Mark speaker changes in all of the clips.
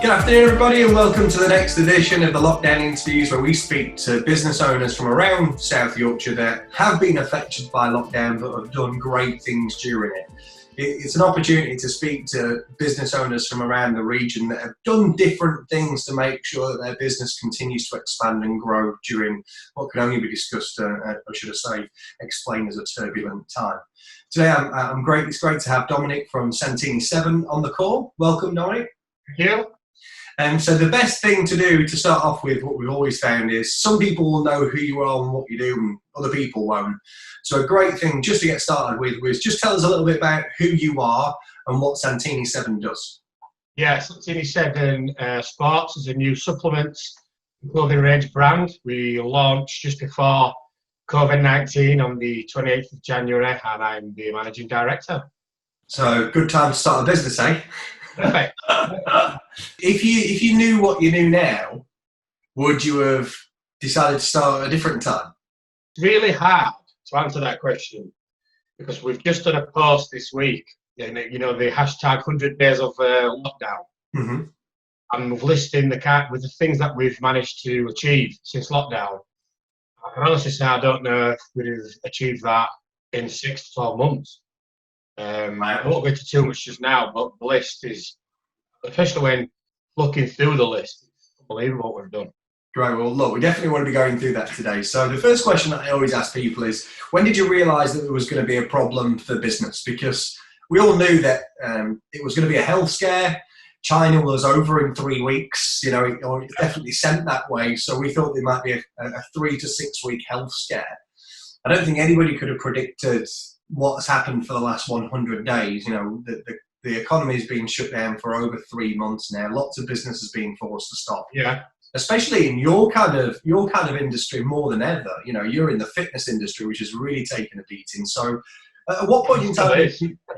Speaker 1: Good afternoon, everybody, and welcome to the next edition of the Lockdown Interviews, where we speak to business owners from around South Yorkshire that have been affected by lockdown but have done great things during it. It's an opportunity to speak to business owners from around the region that have done different things to make sure that their business continues to expand and grow during what can only be discussed, or should I say, explained as a turbulent time. Today, it's great to have Dominic from Santini 7 on the call. Welcome, Dominic.
Speaker 2: Thank you.
Speaker 1: So the best thing to do to start off with, what we've always found, is some people will know who you are and what you do, and other people won't. So a great thing just to get started with was just tell us a little bit about who you are and what Santini 7 does.
Speaker 2: Yeah, Santini 7 Sports is a new supplements and clothing range brand. We launched just before COVID-19 on the 28th of January, and I'm the managing director.
Speaker 1: So good time to start a business, eh?
Speaker 2: Perfect.
Speaker 1: If you knew what you knew now, would you have decided to start at a different time?
Speaker 2: It's really hard to answer that question because we've just done a post this week, the hashtag 100 days of lockdown.
Speaker 1: Mm-hmm.
Speaker 2: And we've listed with the things that we've managed to achieve since lockdown. I can honestly say I don't know if we'd have achieved that in 6 to 12 months. I won't go into too much just now, but the list is, especially when looking through the list, it's unbelievable what we've done.
Speaker 1: Great. Well, look, we definitely want to be going through that today. So the first question that I always ask people is, when did you realise that there was going to be a problem for business? Because we all knew that it was going to be a health scare. China was over in 3 weeks, it definitely sent that way. So we thought there might be a 3 to 6 week health scare. I don't think anybody could have predicted what's happened for the last 100 days. The economy's been shut down for over 3 months now. Lots of businesses being forced to stop.
Speaker 2: Yeah.
Speaker 1: Especially in your kind of industry more than ever. You're in the fitness industry, which has really taken a beating. So at what point in time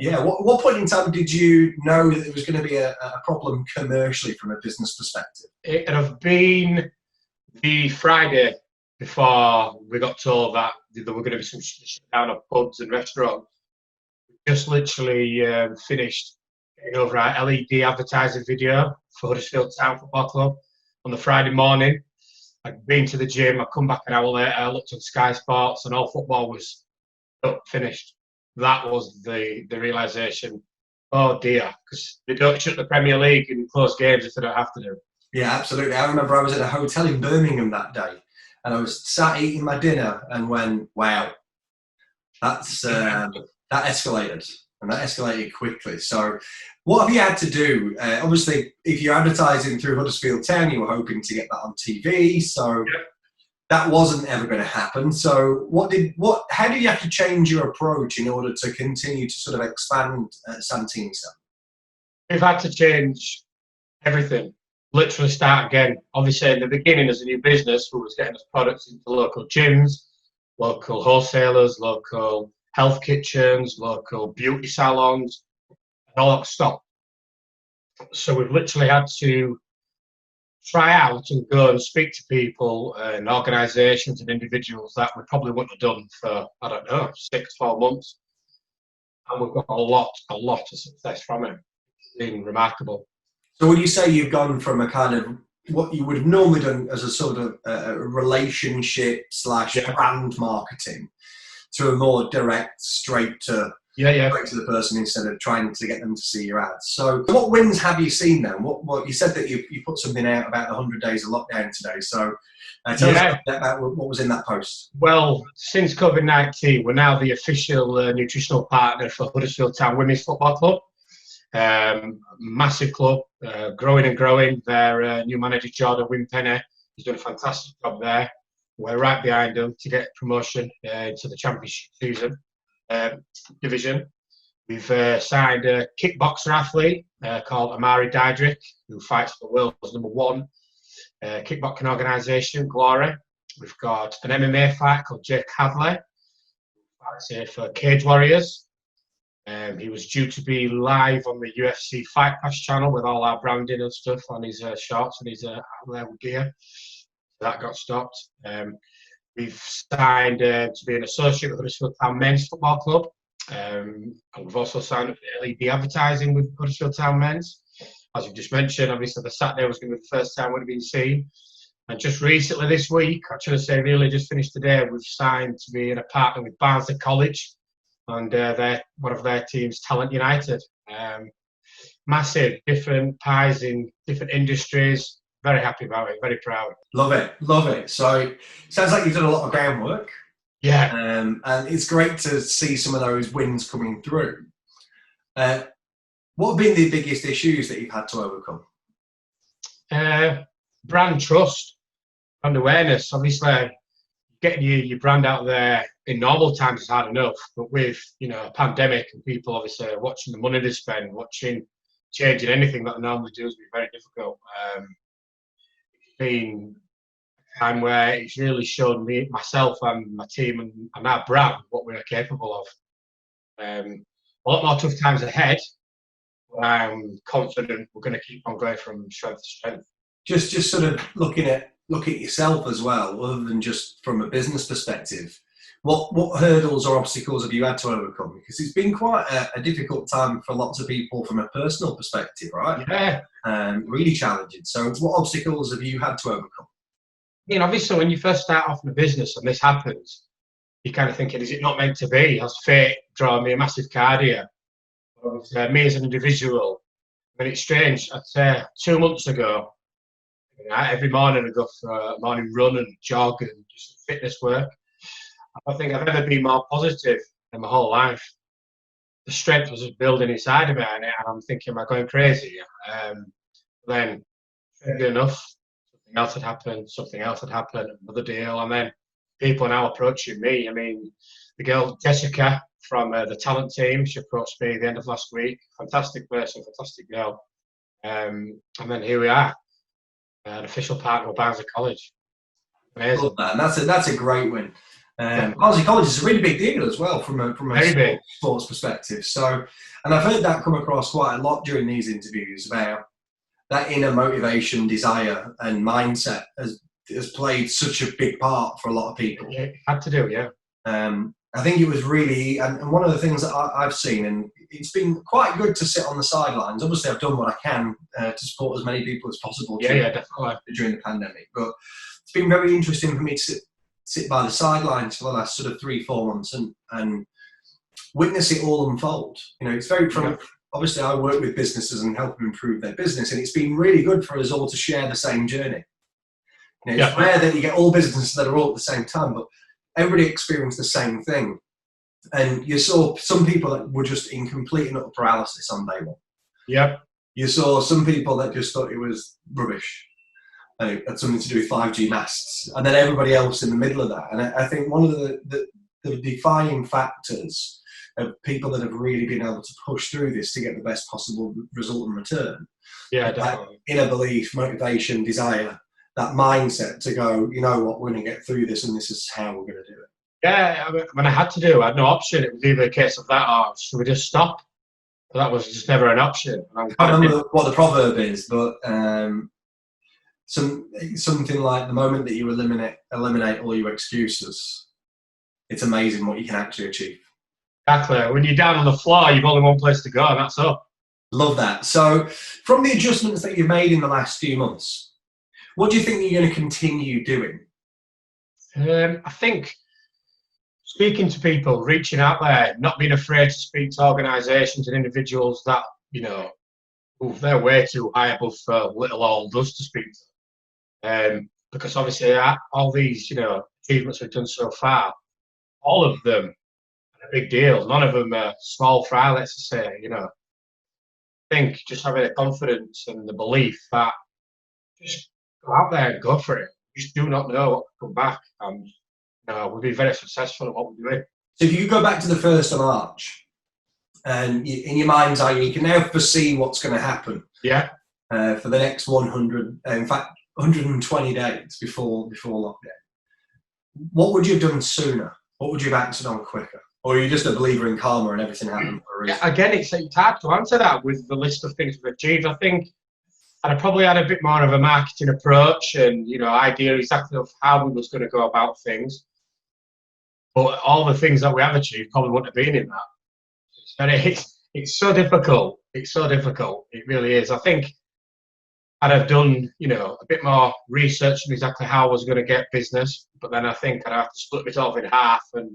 Speaker 1: what point in time did you know that there was going to be a problem commercially from a business perspective?
Speaker 2: It would have been the Friday before we got told that there were going to be some shutdown of pubs and restaurants. We just literally finished getting over our LED advertising video for Huddersfield Town Football Club on the Friday morning. I'd been to the gym, I come back an hour later, I looked on Sky Sports and all football was finished. That was the realisation, oh dear, because they don't shut the Premier League and close games if they don't have to do.
Speaker 1: Yeah, absolutely. I remember I was at a hotel in Birmingham that day, and I was sat eating my dinner and went, wow, that escalated, and that escalated quickly. So what have you had to do? Obviously, if you're advertising through Huddersfield Town, you were hoping to get that on TV, so that wasn't ever going to happen. So how did you have to change your approach in order to continue to sort of expand Santini 7?
Speaker 2: We've had to change everything. Literally start again. Obviously, in the beginning, as a new business, we was getting us products into local gyms, local wholesalers, local health kitchens, local beauty salons, and all that stopped. So we've literally had to try out and go and speak to people and organisations and individuals that we probably wouldn't have done for, 6, 12 months. And we've got a lot of success from it. It's been remarkable.
Speaker 1: So would you say you've gone from a kind of what you would have normally done as a sort of relationship / brand marketing to a more direct, straight to the person instead of trying to get them to see your ads? So what wins have you seen then? What you said that you put something out about the 100 days of lockdown today. So tell us about what was in that post.
Speaker 2: Well, since COVID-19, we're now the official nutritional partner for Huddersfield Town Women's Football Club. Massive club, growing and growing. Their new manager, Jordan Wimpenny, has done a fantastic job there. We're right behind them to get promotion into the championship division. We've signed a kickboxer athlete called Amari Diedrich, who fights for the world's #1 kickboxing organisation, Glory. We've got an MMA fighter called Jake Hadley, who fights here for Cage Warriors. He was due to be live on the UFC Fight Pass channel with all our branding and stuff on his shorts and his gear. That got stopped. We've signed to be an associate with Huddersfield Town Men's Football Club. And we've also signed up for LED advertising with Huddersfield Town Men's. as you just mentioned, obviously the Saturday was going to be the first time we'd have been seen. And just recently this week, I should say really just finished today, we've signed to be in a partner with Barnsley College and they're one of their teams, Talent United. Massive, different pies in different industries. Very happy about it, very proud.
Speaker 1: Love it, love it. So it sounds like you've done a lot of groundwork.
Speaker 2: Yeah.
Speaker 1: And it's great to see some of those wins coming through. What have been the biggest issues that you've had to overcome?
Speaker 2: Brand trust, brand awareness. Obviously, getting your brand out there in normal times is hard enough, but with a pandemic and people obviously watching the money they spend, watching changing anything that they normally do has been very difficult. It's been a time where it's really shown me, myself, and my team and our brand what we're capable of. A lot more tough times ahead. I'm confident we're going to keep on going from strength to strength. Just
Speaker 1: sort of look at yourself as well, other than just from a business perspective. What hurdles or obstacles have you had to overcome? Because it's been quite a difficult time for lots of people from a personal perspective, right?
Speaker 2: Yeah.
Speaker 1: Really challenging. So what obstacles have you had to overcome?
Speaker 2: Obviously when you first start off in a business and this happens, you're kind of thinking, is it not meant to be? Has fate drawn me a massive card here? Me as an individual, it's strange. I'd say 2 months ago, every morning I go for a morning run and jog and do some fitness work. I don't think I've ever been more positive in my whole life. The strength was just building inside of me, and I'm thinking, am I going crazy? Then, fairly enough, something else had happened, another deal, and then people are now approaching me. The girl Jessica from the talent team, she approached me at the end of last week. Fantastic person, fantastic girl. And then here we are, an official partner of Barnsley College. Amazing.
Speaker 1: Love that. And that's a great win. Barnsley College is a really big deal as well from a sports perspective. So, and I've heard that come across quite a lot during these interviews about that inner motivation, desire, and mindset has played such a big part for a lot of people.
Speaker 2: Yeah, it had to do, yeah.
Speaker 1: I think it was really, and one of the things that I've seen, and it's been quite good to sit on the sidelines. Obviously, I've done what I can to support as many people as possible
Speaker 2: definitely.
Speaker 1: During the pandemic. But it's been very interesting for me to sit by the sidelines for the last sort of 3-4 months and witness it all unfold. It's very obviously I work with businesses and help them improve their business, and it's been really good for us all to share the same journey. It's rare that you get all businesses that are all at the same time, but everybody experienced the same thing. And you saw some people that were just in complete and utter paralysis on day one.
Speaker 2: Yep.
Speaker 1: You saw some people that just thought it was rubbish. And it had something to do with 5G masts. And then everybody else in the middle of that. And I think one of the defining factors of people that have really been able to push through this to get the best possible result and return.
Speaker 2: Yeah, definitely.
Speaker 1: Inner belief, motivation, desire, that mindset to go, you know what, we're going to get through this and this is how we're going to do it.
Speaker 2: Yeah, I had no option. It was either a case of that or should we just stop? But that was just never an option.
Speaker 1: I can't remember what the proverb is, but something like the moment that you eliminate all your excuses, it's amazing what you can actually achieve.
Speaker 2: Exactly. When you're down on the floor, you've only one place to go, and that's up.
Speaker 1: Love that. So, from the adjustments that you've made in the last few months, what do you think you're going to continue doing?
Speaker 2: I think speaking to people, reaching out there, not being afraid to speak to organisations and individuals that, they're way too high above little old us to speak to. Because obviously all these, achievements we've done so far, all of them are a big deal. None of them are small fry, let's say, I think just having the confidence and the belief that just go out there and go for it. You just do not know what will come back. And we'll be very successful at what we're doing.
Speaker 1: So if you go back to the 1st of March, and in your mind's eye, you can now foresee what's going to happen.
Speaker 2: Yeah.
Speaker 1: For the next 120 days before lockdown. What would you have done sooner? What would you have acted on quicker? Or are you just a believer in karma and everything happened for a reason?
Speaker 2: Yeah, again, it's hard to answer that with the list of things we've achieved. I think I'd probably had a bit more of a marketing approach and, idea exactly of how we was going to go about things. But all the things that we have achieved probably wouldn't have been in that. It's so difficult. It's so difficult. It really is. I think I'd have done, a bit more research on exactly how I was going to get business. But then I think I'd have to split it off in half and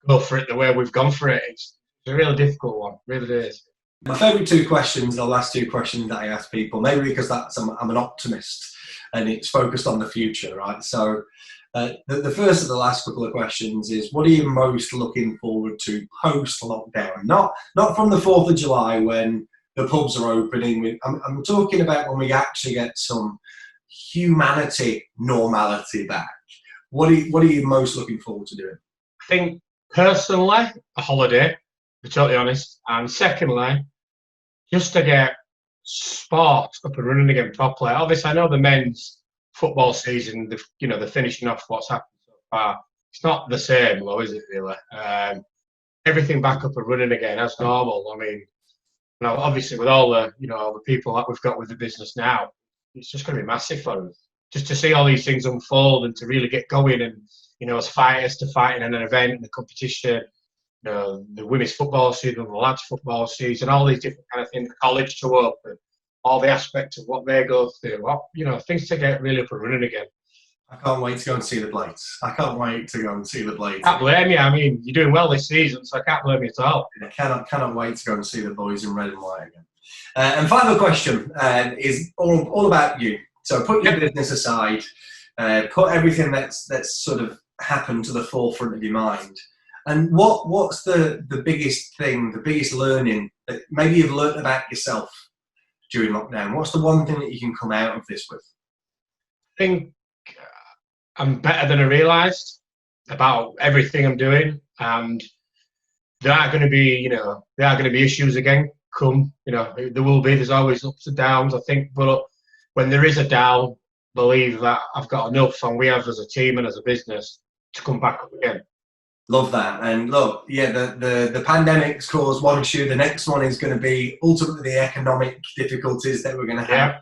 Speaker 2: go for it the way we've gone for it. It's a really difficult one, really is.
Speaker 1: My favourite two questions, the last two questions that I ask people, maybe because I'm an optimist and it's focused on the future, right? So the first of the last couple of questions is, what are you most looking forward to post-lockdown? Not from the 4th of July when the pubs are opening. I'm talking about when we actually get some humanity normality back. What are you most looking forward to doing?
Speaker 2: I think personally, a holiday, to be totally honest. And secondly, just to get sport up and running again properly. Obviously, I know the men's football season, they're finishing off what's happened so far. It's not the same, though, is it really? Everything back up and running again as normal. I mean, obviously with all the people that we've got with the business now, it's just going to be massive for us. Just to see all these things unfold and to really get going, and as fighters to fight in an event and a competition, the women's football season, the lads' football season, all these different kind of things, the college to open, all the aspects of what they go through, things to get really up and running again.
Speaker 1: I can't wait to go and see the Blades. I can't wait to go and see the Blades.
Speaker 2: Can't blame you. I mean, you're doing well this season, so I can't blame you at all.
Speaker 1: I cannot wait to go and see the boys in red and white again. And final question is all about you. So put your business aside, put everything that's sort of happened to the forefront of your mind. And what's the biggest thing, the biggest learning that maybe you've learned about yourself during lockdown? What's the one thing that you can come out of this with?
Speaker 2: I think I'm better than I realised about everything I'm doing, and there are going to be issues again. There will be. There's always ups and downs, I think. But when there is a down, believe that I've got enough, and we have as a team and as a business, to come back up again.
Speaker 1: Love that. And look, the pandemic's caused one issue. The next one is going to be ultimately the economic difficulties that we're going to have.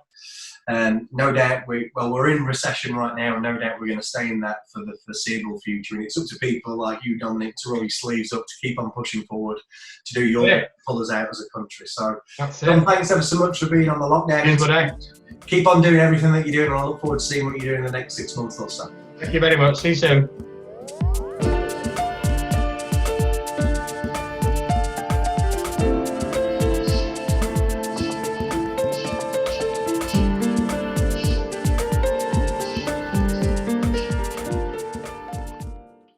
Speaker 1: And no doubt we're in recession right now, and no doubt we're going to stay in that for the foreseeable future. And it's up to people like you, Dominic, to roll your sleeves up, to keep on pushing forward, to do your bit, pull us out as a country. So, Dom, thanks ever so much for being on the lockdown. Keep on doing everything that you're doing, and I look forward to seeing what you do in the next 6 months or so.
Speaker 2: Thank you very much. See you soon.